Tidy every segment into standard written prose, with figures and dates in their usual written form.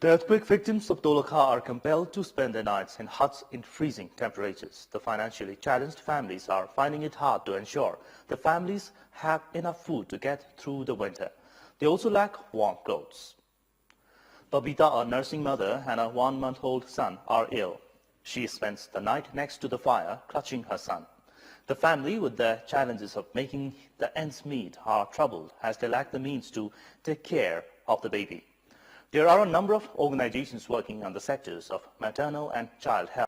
The earthquake victims of Dolakha are compelled to spend their nights in huts in freezing temperatures. The financially challenged families are finding it hard to ensure the families have enough food to get through the winter. They also lack warm clothes. Babita, a nursing mother, and a 1-month-old son are ill. She spends the night next to the fire, clutching her son. The family, with the challenges of making the ends meet, are troubled as they lack the means to take care of the baby. There are a number of organizations working on the sectors of maternal and child health,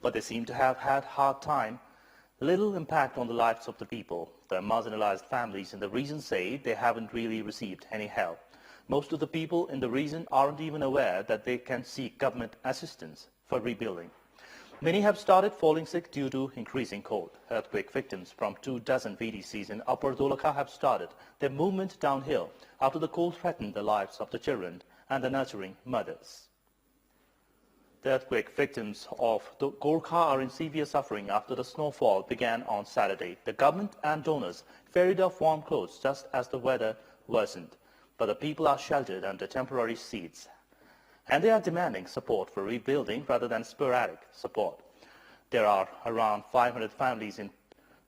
but they seem to have had hard time, little impact on the lives of the people. The marginalized families in the region say they haven't really received any help. Most of the people in the region aren't even aware that they can seek government assistance for rebuilding. Many have started falling sick due to increasing cold. Earthquake victims from 24 VDCs in Upper Dolakha have started their movement downhill after the cold threatened the lives of the children and the nurturing mothers. The earthquake victims of Gorkha are in severe suffering after the snowfall began on Saturday. The government and donors ferried off warm clothes just as the weather worsened, but the people are sheltered under temporary seats, and they are demanding support for rebuilding rather than sporadic support. There are around 500 families in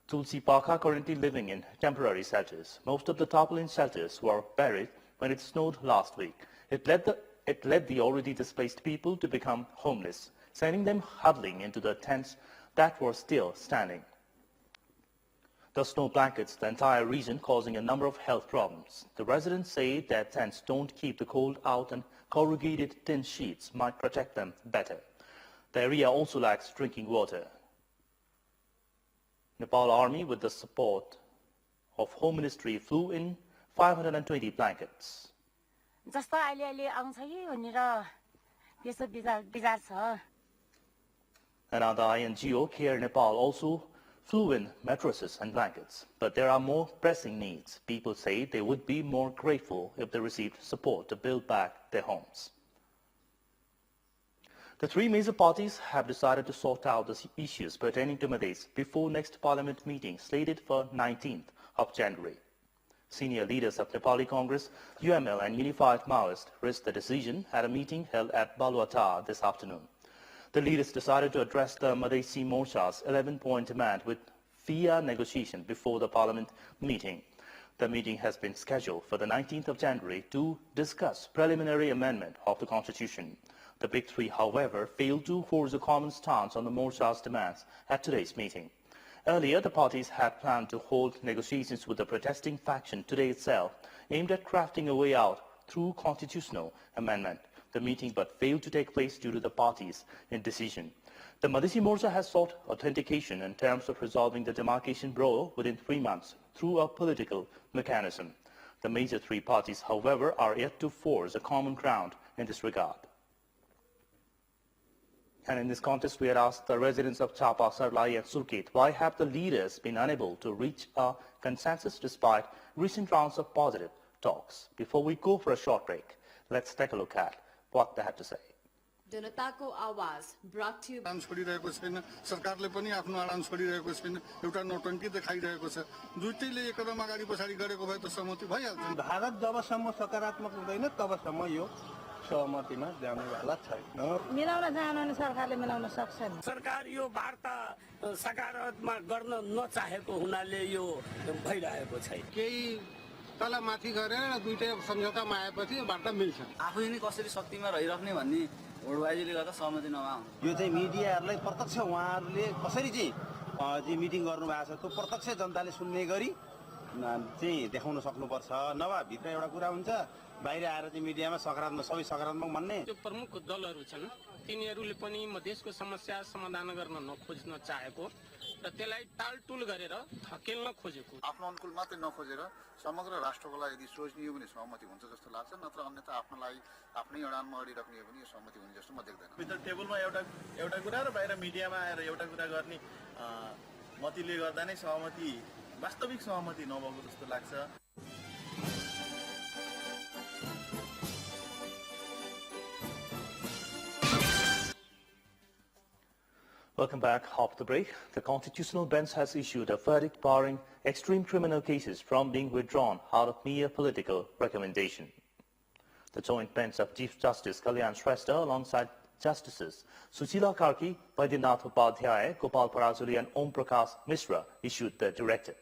Tulsi Pakha currently living in temporary shelters. Most of the tarpaulin shelters were buried when it snowed last week. It led the already displaced people to become homeless, sending them huddling into the tents that were still standing. The snow blankets the entire region, causing a number of health problems. The residents say their tents don't keep the cold out and corrugated tin sheets might protect them better. The area also lacks drinking water. Nepal Army, with the support of Home Ministry, flew in 520 blankets. Another INGO, Care Nepal, also flew in mattresses and blankets. But there are more pressing needs. People say they would be more grateful if they received support to build back their homes. The three major parties have decided to sort out the issues pertaining to Madhes before next parliament meeting slated for 19th of January. Senior leaders of Nepali Congress, UML and Unified Maoist reached the decision at a meeting held at Baluata this afternoon. The leaders decided to address the Madhesi Morcha's 11-point demand with via negotiation before the parliament meeting. The meeting has been scheduled for the 19th of January to discuss preliminary amendment of the constitution. The big three, however, failed to force a common stance on the Morcha's demands at today's meeting. Earlier, the parties had planned to hold negotiations with the protesting faction today itself, aimed at crafting a way out through constitutional amendment. The meeting but failed to take place due to the parties' indecision. The Madhesi Morcha has sought authentication in terms of resolving the demarcation brawl within 3 months through a political mechanism. The major three parties, however, are yet to force a common ground in this regard. And in this context, we had asked the residents of Chapa, Sarlai and Surkhet, why have the leaders been unable to reach a consensus despite recent rounds of positive talks? Before we go for a short break, let's take a look at what they had to say. जनताको आवाज brought to you आराम छोडिरहेको छैन सरकारले पनि आफ्नो आराम छोडिरहेको छैन एउटा नौटंकी देखाइरहेको छ दुईटैले एक कदम अगाडि पछाडी गरेको भए त सहमति भइहाल्छ भारत जबसम्म सकारात्मक हुँदैन तबसम्म यो सहमतिमा जानेवाला छैन मिलाउन चाहनु सरकारले मिलाउन सक्छ सरकार यो वार्ता सकारात्मक गर्न नचाहेको हुनाले यो भइरहेको छ केही तल माथि गरेर दुईटै सम्झौतामा आएपछि वार्ता मिल्छ आफै नै कसरी शक्तिमा रहिराख्ने भन्ने होडबाजीले गर्दा सहमति नभएको यो चाहिँ मिडियाहरुलाई प्रत्यक्ष उहाँहरुले कसरी चाहिँ मिटिङ गर्नु भएको छ त्यो प्रत्यक्ष जनताले सुन्ने गरी चाहिँ देखाउन सक्नुपर्छ नभए भित्र एउटा कुरा हुन्छ बाहिर आएर चाहिँ मिडियामा सकारात्मक सबै सकारात्मक भन्ने जो प्रमुख दलहरु छन् तिनीहरुले पनि मधेसको समस्या समाधान गर्न नखोज्न चाहेको र त्यसलाई टालटुल गरेर धकेल्न खोजेको आफ्नो अनुकूल मात्रै नखोजेर समग्र राष्ट्रको लागि यदि सोच्ने हो भने सहमति हुन्छ जस्तो लाग्छ नत्र अन्यथा आफ्नो लागि आफ्नै अडानमा अडिराख्ने हो भने यो सहमति हुने जस्तो म देख्दैन भित्र टेबलमा एउटा कुरा र बाहिर मिडियामा आएर एउटा कुरा गर्ने मतिले गर्दा नै सहमति वास्तविक सहमति नभएको जस्तो लाग्छ Welcome back. After the break, the Constitutional Bench has issued a verdict barring extreme criminal cases from being withdrawn out of mere political recommendation. The joint bench of Chief Justice Kalyan Shrestha alongside Justices Sushila Karki, Baidyanath Upadhyay, Gopal Parajuli and Om Prakash Mishra issued the directive.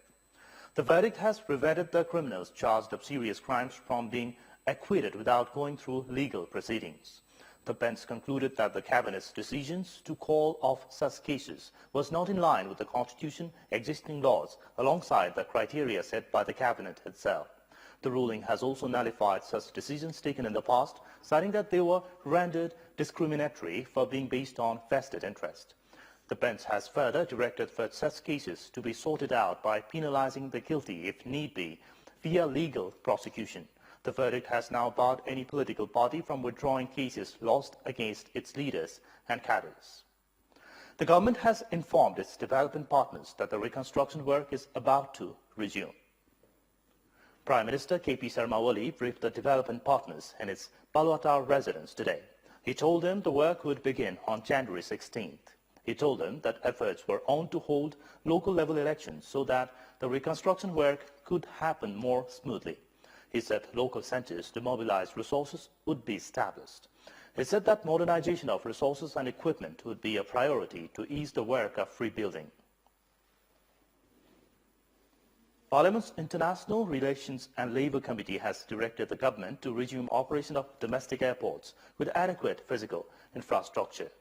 The verdict has prevented the criminals charged of serious crimes from being acquitted without going through legal proceedings. The bench concluded that the Cabinet's decisions to call off such cases was not in line with the Constitution, existing laws, alongside the criteria set by the Cabinet itself. The ruling has also nullified such decisions taken in the past, citing that they were rendered discriminatory for being based on vested interest. The bench has further directed for such cases to be sorted out by penalizing the guilty, if need be, via legal prosecution. The verdict has now barred any political party from withdrawing cases lost against its leaders and cadres. The government has informed its development partners that the reconstruction work is about to resume. Prime Minister K.P. Sharma Oli briefed the development partners in its Balwatar residence today. He told them the work would begin on January 16th. He told them that efforts were on to hold local level elections so that the reconstruction work could happen more smoothly. He said local centers to mobilize resources would be established. He said that modernization of resources and equipment would be a priority to ease the work of rebuilding. Parliament's International Relations and Labour Committee has directed the government to resume operation of domestic airports with adequate physical infrastructure.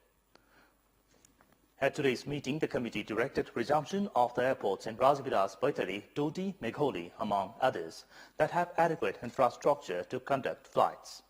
At today's meeting, the committee directed resumption of the airports in Rajavilas, Baitari, Doti, Megholi, among others, that have adequate infrastructure to conduct flights.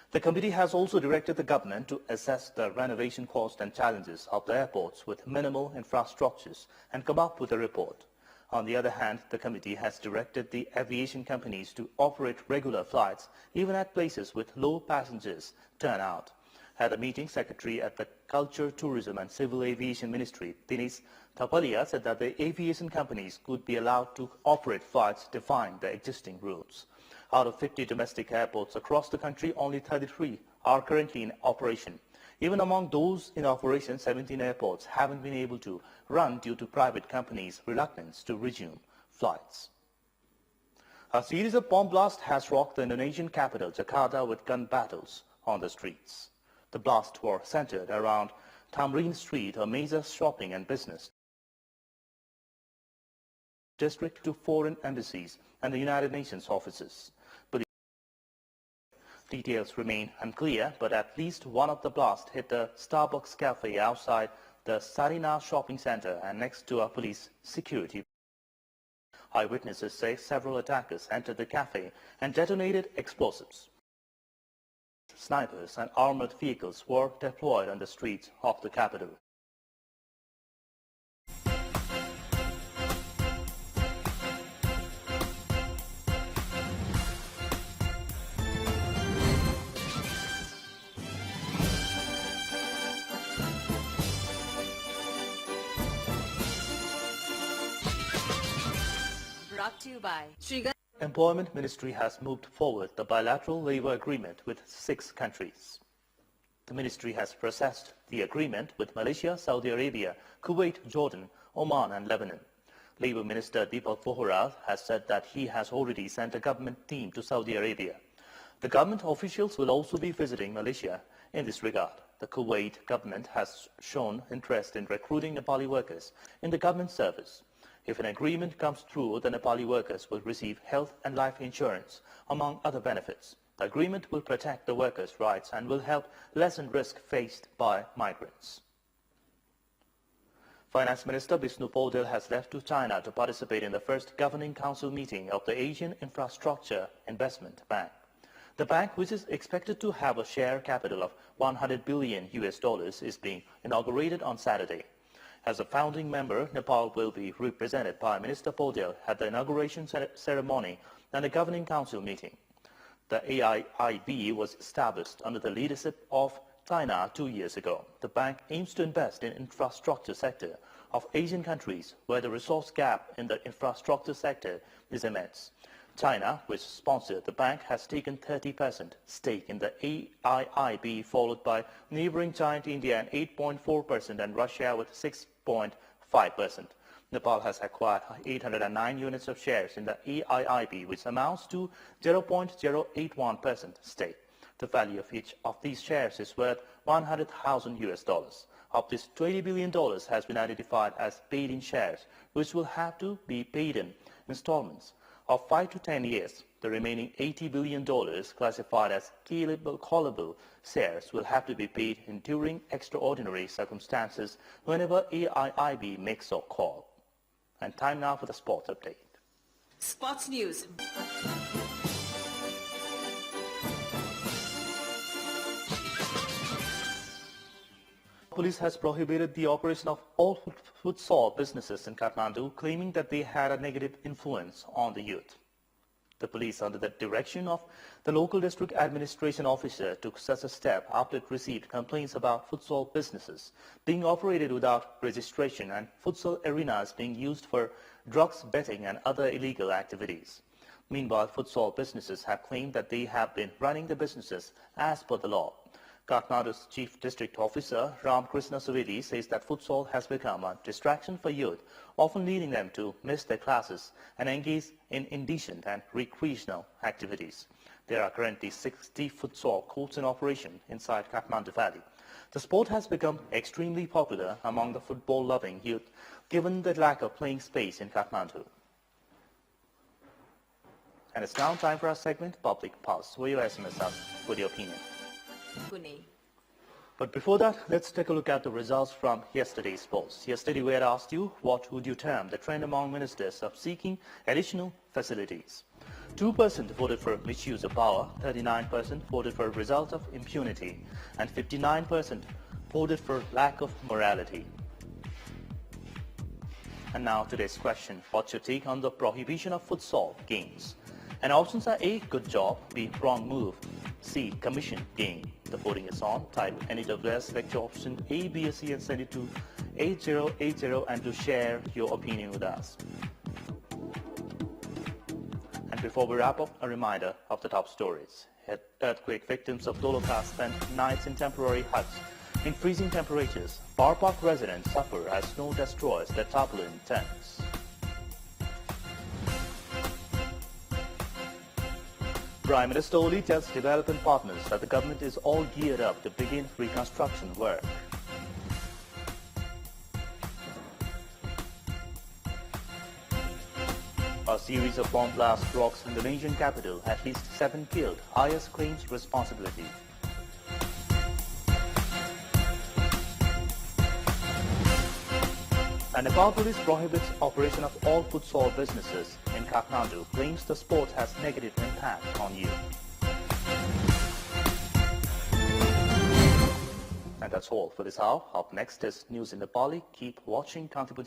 The committee has also directed the government to assess the renovation cost and challenges of the airports with minimal infrastructures and come up with a report. On the other hand, the committee has directed the aviation companies to operate regular flights even at places with low passengers turnout. At a meeting, Secretary at the Culture, Tourism and Civil Aviation Ministry, Dinesh Thapalia, said that the aviation companies could be allowed to operate flights defying the existing rules. Out of 50 domestic airports across the country, only 33 are currently in operation. Even among those in operation, 17 airports haven't been able to run due to private companies' reluctance to resume flights. A series of bomb blasts has rocked the Indonesian capital, Jakarta, with gun battles on the streets. The blasts were centered around Tamrin Street, a major shopping and business district, to foreign embassies and the United Nations offices. Details remain unclear, but at least one of the blasts hit the Starbucks cafe outside the Sarina shopping center and next to a police security. Eyewitnesses say several attackers entered the cafe and detonated explosives. Snipers and armored vehicles were deployed on the streets of the capital. Brought to you by Employment Ministry has moved forward the bilateral labour agreement with 6 countries. The ministry has processed the agreement with Malaysia, Saudi Arabia, Kuwait, Jordan, Oman and Lebanon. Labour Minister Deepak Bohra has said that he has already sent a government team to Saudi Arabia. The government officials will also be visiting Malaysia in this regard. The Kuwait government has shown interest in recruiting Nepali workers in the government service. If an agreement comes through, the Nepali workers will receive health and life insurance, among other benefits. The agreement will protect the workers' rights and will help lessen risk faced by migrants. Finance Minister Bisnu Paudel has left to China to participate in the first Governing Council meeting of the Asian Infrastructure Investment Bank. The bank, which is expected to have a share capital of $100 billion, is being inaugurated on Saturday. As a founding member, Nepal will be represented by Minister Paudel at the inauguration ceremony and the Governing Council meeting. The AIIB was established under the leadership of China 2 years ago. The bank aims to invest in infrastructure sector of Asian countries where the resource gap in the infrastructure sector is immense. China, which sponsored the bank, has taken 30% stake in the AIIB, followed by neighboring giant India at 8.4% and Russia with 6.5%. Nepal has acquired 809 units of shares in the AIIB, which amounts to 0.081% stake. The value of each of these shares is worth $100,000. Of this, $20 billion has been identified as paid-in shares, which will have to be paid in installments of 5 to 10 years. The remaining $80 billion classified as callable shares will have to be paid in during extraordinary circumstances whenever AIIB makes a call. And time now for the sports update. Sports news. Police has prohibited the operation of all futsal businesses in Kathmandu, claiming that they had a negative influence on the youth. The police, under the direction of the local district administration officer, took such a step after it received complaints about futsal businesses being operated without registration and futsal arenas being used for drugs, betting and other illegal activities. Meanwhile, futsal businesses have claimed that they have been running the businesses as per the law. Kathmandu's Chief District Officer Ram Krishna Suvedi says that futsal has become a distraction for youth, often leading them to miss their classes and engage in indecent and recreational activities. There are currently 60 futsal courts in operation inside Kathmandu Valley. The sport has become extremely popular among the football-loving youth, given the lack of playing space in Kathmandu. And it's now time for our segment, Public Pulse, where you SMS us with your opinion. Pune. But before that, let's take a look at the results from yesterday's polls. Yesterday we had asked you, what would you term the trend among ministers of seeking additional facilities? 2% voted for misuse of power, 39% voted for a result of impunity, and 59% voted for lack of morality. And now today's question, what's your take on the prohibition of futsal games? And options are A, good job, B, wrong move, C, commission game. The voting is on. Type NEWS, select your option A, B, or C and send it to 8080 and to share your opinion with us. And before we wrap up, a reminder of the top stories. Earthquake victims of Doloka spent nights in temporary huts in freezing temperatures. Bar Park residents suffer as snow destroys their tarpaulin tents. Prime Minister Oli tells development partners that the government is all geared up to begin reconstruction work. A series of bomb blasts rocks Indonesian capital, at least 7 killed. IS claims responsibility. And Nepal police prohibits operation of all futsal businesses in Kathmandu, claims the sport has negative impact on youth. And that's all for this hour. Up next is news in Nepali. Keep watching Kantipur.